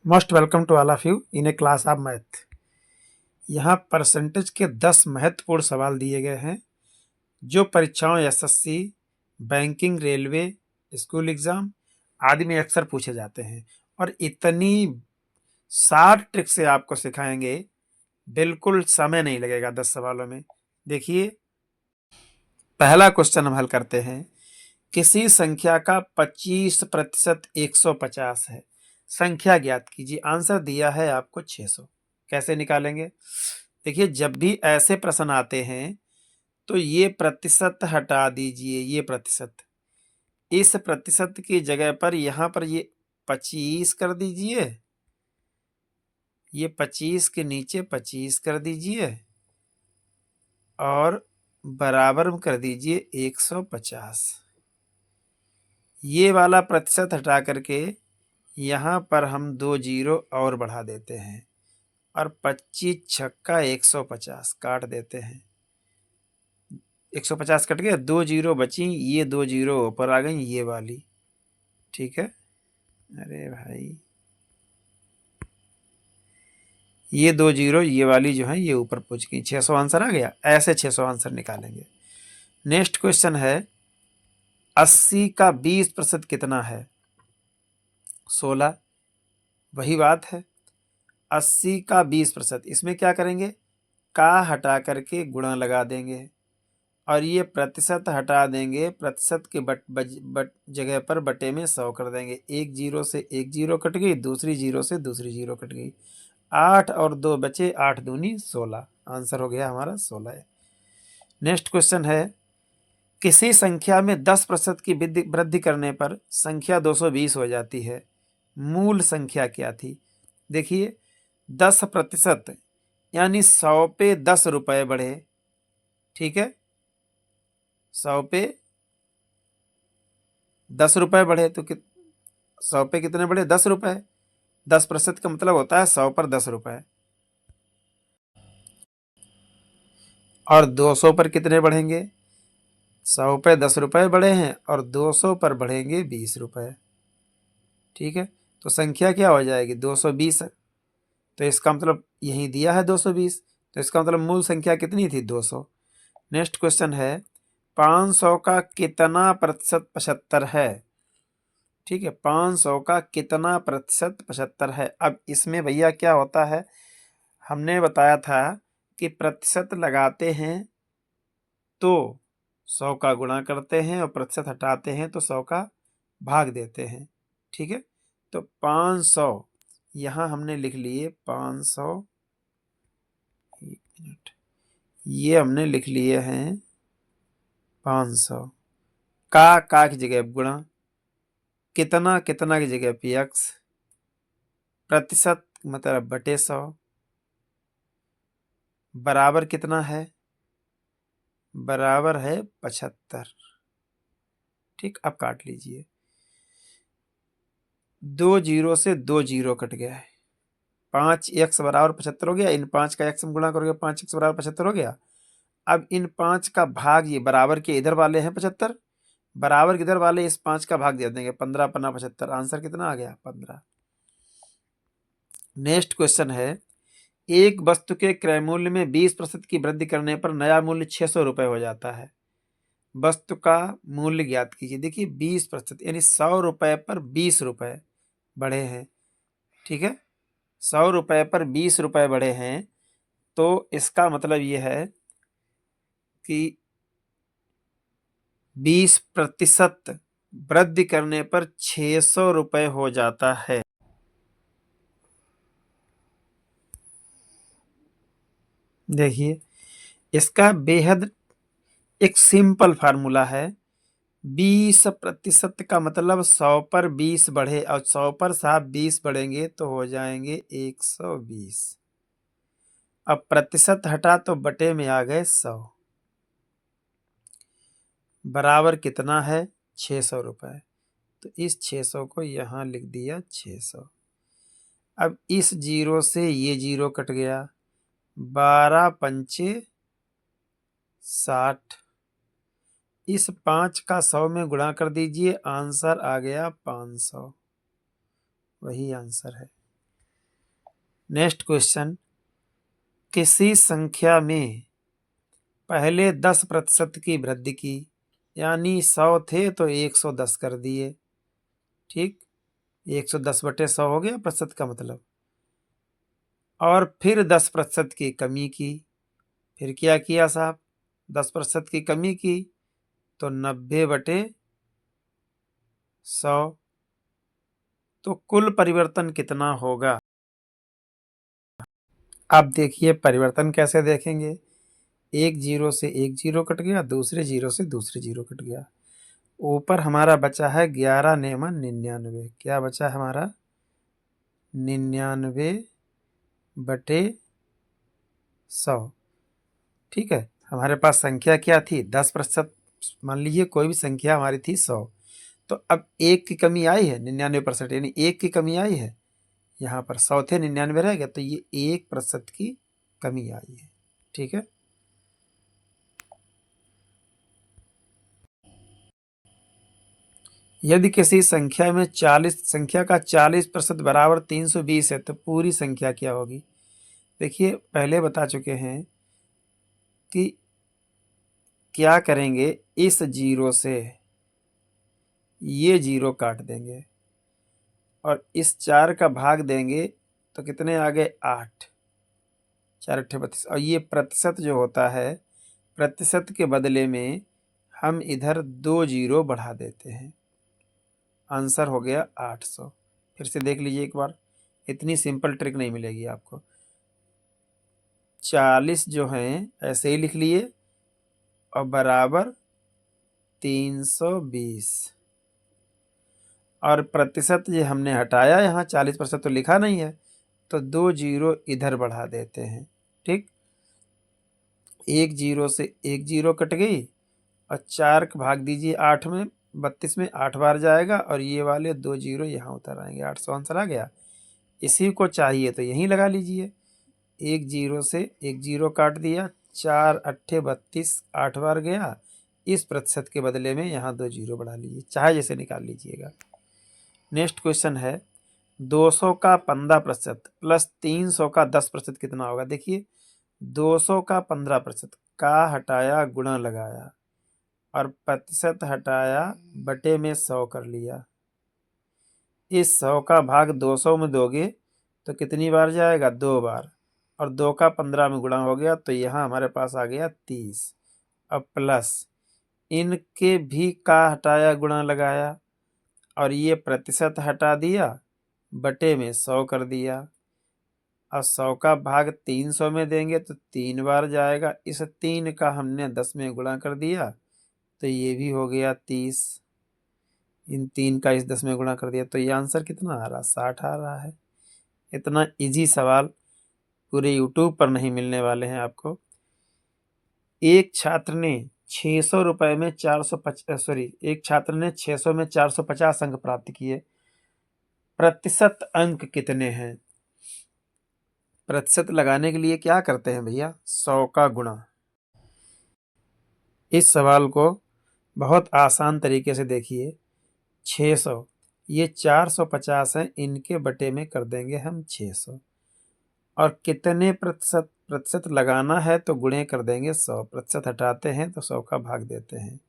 Most welcome to all of you in a class of math. यहाँ percentage के 10 महत्वपूर्ण सवाल दिए गए हैं जो परीक्षाओं SSC, banking, railway, school exam आदि में अक्सर पूछे जाते हैं और इतनी शार्ट ट्रिक से आपको सिखाएंगे, बिल्कुल समय नहीं लगेगा 10 सवालों में। देखिए, पहला क्वेश्चन हम हल करते हैं। किसी संख्या का 25% 150 है। संख्या ज्ञात कीजिए। आंसर दिया है आपको 600। कैसे निकालेंगे? देखिए, जब भी ऐसे प्रश्न आते हैं तो ये प्रतिशत हटा दीजिए। ये प्रतिशत, इस प्रतिशत की जगह पर यहां पर ये 25 कर दीजिए। ये 25 के नीचे 25 कर दीजिए और बराबर में कर दीजिए 150। ये वाला प्रतिशत हटा करके यहाँ पर हम 2 जीरो और बढ़ा देते हैं और 25 छक्का 150 काट देते हैं। 150 कट गया, 2 जीरो बची। ये 2 जीरो ऊपर आ गई, ये वाली। ठीक है। अरे भाई, ये 2 जीरो ये वाली जो है ये ऊपर पहुंच गई। 600 आंसर आ गया। ऐसे 600 आंसर निकालेंगे। नेक्स्ट क्वेश्चन है, 80 का 20% कितना है? 16। वही बात है, 80 का 20%। इसमें क्या करेंगे? का हटा करके गुणा लगा देंगे और ये प्रतिशत हटा देंगे। प्रतिशत के बट जगह पर बटे में 100 कर देंगे। एक जीरो से एक जीरो कट गई, दूसरी जीरो से दूसरी जीरो कट गई। 8 और 2 बचे, 8 दूनी 16। आंसर हो गया हमारा 16 है। नेक्स्ट क्वेश्चन है, किसी संख्या में 10% की वृद्धि करने पर संख्या 220 हो जाती है। मूल संख्या क्या थी? देखिए, 10% यानी 100 पे 10 रुपए बढ़े। ठीक है, 100 पे 10 रुपए बढ़े तो 100 पे कितने बढ़े? 10 रुपए। 10% का मतलब होता है 100 पर 10 रुपए। और 200 पर कितने बढ़ेंगे? 100 पे 10 रुपए बढ़े हैं और 200 पर बढ़ेंगे 20 रुपए। ठीक है, तो संख्या क्या हो जाएगी? 220। तो इसका मतलब यही दिया है 220, तो इसका मतलब मूल संख्या कितनी थी? 200। नेक्स्ट क्वेश्चन है, 500 का कितना प्रतिशत 75 है? ठीक है, 500 का कितना प्रतिशत 75 है? अब इसमें भैया क्या होता है, हमने बताया था कि प्रतिशत लगाते हैं तो 100 का गुणा करते हैं और प्रतिशत हटाते हैं तो 100 का भाग देते हैं। ठीक है, तो 500 यहाँ हमने लिख लिए 500। एक मिनट, ये हमने लिख लिए हैं 500। का की जगह गुणा, कितना कितना की जगह px, प्रतिशत मतलब बटे 100, बराबर कितना है? बराबर है 75। ठीक, अब काट लीजिए। 2 जीरो से 2 जीरो कट गया है। 5x बराबर 75 हो गया। इन 5 का x में गुणा करोगे, 5x बराबर 75 हो गया। अब इन 5 का भाग, ये बराबर के इधर वाले हैं 75, बराबर के इधर वाले इस 5 का भाग दे देंगे। 15 पन्ना 75। आंसर कितना आ गया? 15। नेक्स्ट क्वेश्चन है, एक वस्तु के क्रय मूल्य में 20% की वृद्धि करने पर नया मूल्य 600 रुपए हो जाता है। वस्तु का मूल्य ज्ञात कीजिए। देखिए, 20% यानी 100 रुपए पर 20 रुपए बढ़े हैं। ठीक है, 100 रुपए पर 20 रुपए बढ़े हैं, तो इसका मतलब यह है कि 20% वृद्धि करने पर 600 रुपए हो जाता है। देखिए, इसका बेहद एक सिंपल फार्मूला है। 20% का मतलब 100 पर 20 बढ़े और 100 पर साहब 20 बढ़ेंगे तो हो जाएंगे 120। अब प्रतिशत हटा तो बटे में आ गए 100। बराबर कितना है? 600 रुपए। तो इस 600 को यहाँ लिख दिया 600। अब इस जीरो से ये जीरो कट गया। 12 पंचे 60। इस 5 का 100 में गुणा कर दीजिए। आंसर आ गया 500। वही आंसर है। नेक्स्ट क्वेश्चन, किसी संख्या में पहले 10% की वृद्धि की, यानी 100 थे तो 110 कर दिए, ठीक, 110/100 हो गया प्रतिशत का मतलब। और फिर 10% की कमी की, फिर क्या किया साहब, 10% की कमी की तो 90/100। तो कुल परिवर्तन कितना होगा। अब देखिए परिवर्तन कैसे देखेंगे, एक जीरो से एक जीरो कट गया, दूसरे जीरो से दूसरे जीरो कट गया, ऊपर हमारा बचा है 11 नेमा 99। क्या बचा है हमारा, 99/100। ठीक है, हमारे पास संख्या क्या थी, 10%। मान लीजिए कोई भी संख्या हमारी थी 100, तो अब एक की कमी आई है 99%, यानी एक की कमी आई है। यहाँ पर 100 थे 99 रह गया, तो ये 1% की कमी आई है। ठीक है, यदि किसी संख्या में 40 संख्या का 40% बराबर 320 है तो पूरी संख्या क्या होगी। देखिए पहले बता चुके हैं कि क्या करेंगे, इस जीरो से ये जीरो काट देंगे और इस 4 का भाग देंगे तो कितने आ गए, 8, 4 अट्ठे 32। और ये प्रतिशत जो होता है, प्रतिशत के बदले में हम इधर 2 जीरो बढ़ा देते हैं, आंसर हो गया 800। फिर से देख लीजिए एक बार, इतनी सिंपल ट्रिक नहीं मिलेगी आपको। 40 जो हैं ऐसे ही लिख लिए और बराबर 320, और प्रतिशत ये हमने हटाया, यहाँ 40% तो लिखा नहीं है, तो 2 जीरो इधर बढ़ा देते हैं। ठीक, एक जीरो से एक जीरो कट गई और 4 का भाग दीजिए 8 में, 32 में 8 बार जाएगा और ये वाले 2 जीरो यहाँ उतर आएंगे, 800 आंसर आ गया। इसी को चाहिए तो यहीं लगा लीजिए, एक जीरो से एक जीरो काट दिया, 4 अट्ठे 32, 8 बार गया, इस प्रतिशत के बदले में यहाँ 2 जीरो बढ़ा लीजिए, चाहे जैसे निकाल लीजिएगा। नेक्स्ट क्वेश्चन है, 200 का 15% प्लस 300 का 10% कितना होगा। देखिए 200 का 15% का हटाया गुणा लगाया और प्रतिशत हटाया बटे में 100 कर लिया। इस 100 का भाग 200 में दोगे तो कितनी बार जाएगा, 2 बार, और 2 का 15 में गुणा हो गया तो यहाँ हमारे पास आ गया 30। अब प्लस इनके भी का हटाया गुणा लगाया और ये प्रतिशत हटा दिया, बटे में 100 कर दिया। अब 100 का भाग 300 में देंगे तो 3 बार जाएगा, इस 3 का हमने 10 में गुणा कर दिया तो ये भी हो गया 30। इन 3 का इस 10 में गुणा कर दिया तो ये आंसर कितना आ रहा, 60 आ रहा है। इतना इजी सवाल पूरे यूट्यूब पर नहीं मिलने वाले हैं आपको। एक छात्र ने 600 रुपए में 600 में 450 अंक प्राप्त किए, प्रतिशत अंक कितने हैं। प्रतिशत लगाने के लिए क्या करते हैं भैया, 100 का गुणा। इस सवाल को बहुत आसान तरीके से देखिए, 600 ये 450 है, इनके बटे में कर देंगे हम 600, और कितने प्रतिशत प्रतिशत लगाना है तो गुणे कर देंगे 100, प्रतिशत हटाते हैं तो 100 का भाग देते हैं।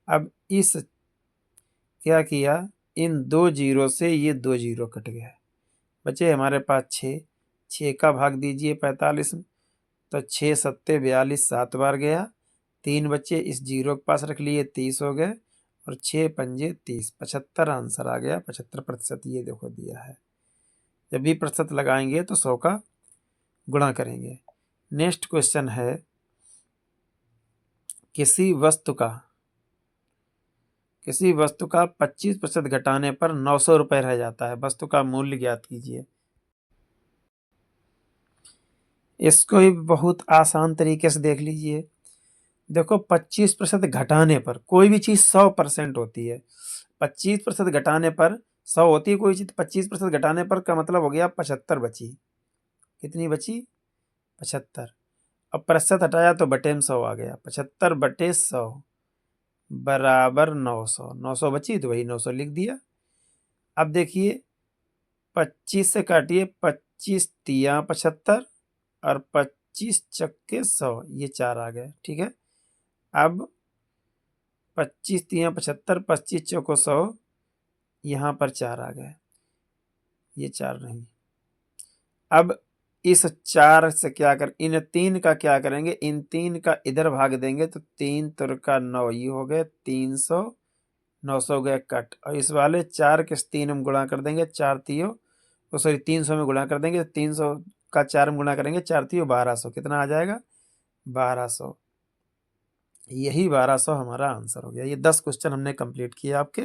अब इस क्या किया, इन 2 जीरो से ये 2 जीरो कट गया, बचे हमारे पास 6, 6 का भाग दीजिए 45 में, तो 6 सत्ते 42, 7 बार गया, 3 बच्चे इस जीरो के पास रख लिए, 30 हो गए, और 6 पंजे 30, 75 आंसर आ गया। 75% ये देखो दिया है। जब भी प्रतिशत लगाएंगे तो 100 का गुणा करेंगे। नेक्स्ट क्वेश्चन है, किसी वस्तु का 25% घटाने पर 900 रुपये रह जाता है, वस्तु का मूल्य ज्ञात कीजिए। इसको भी बहुत आसान तरीके से देख लीजिए। देखो 25% घटाने पर, कोई भी चीज़ 100% होती है, 25% घटाने पर 100 होती है कोई चीज़, 25% घटाने पर का मतलब हो गया 75 बची। कितनी बची, 75। अब प्रतिशत हटाया तो बटे में 100 आ गया, 75/100 बराबर 900। 900 बची तो वही 900 लिख दिया। अब देखिए 25 से काटिए, 25 तिया 75 और 25 चक्के 100, ये 4 आ गए। ठीक है, अब 25 तिया 75, 25 चौको 100, यहाँ पर 4 आ गए, ये 4 नहीं। अब इस 4 से क्या कर, इन 3 का क्या करेंगे, इन 3 का इधर भाग देंगे तो 3 तुरका 9, ये हो गए 300, 900 गए कट, और इस वाले 4 के 3 हम गुणा कर देंगे, 4 तियो, तो सॉरी 300 में गुणा कर देंगे, 300 का 4 में गुणा करेंगे, 4 तियो 1200, कितना आ जाएगा 1200। यही 1200 हमारा आंसर हो गया। ये 10 क्वेश्चन हमने कंप्लीट किए आपके।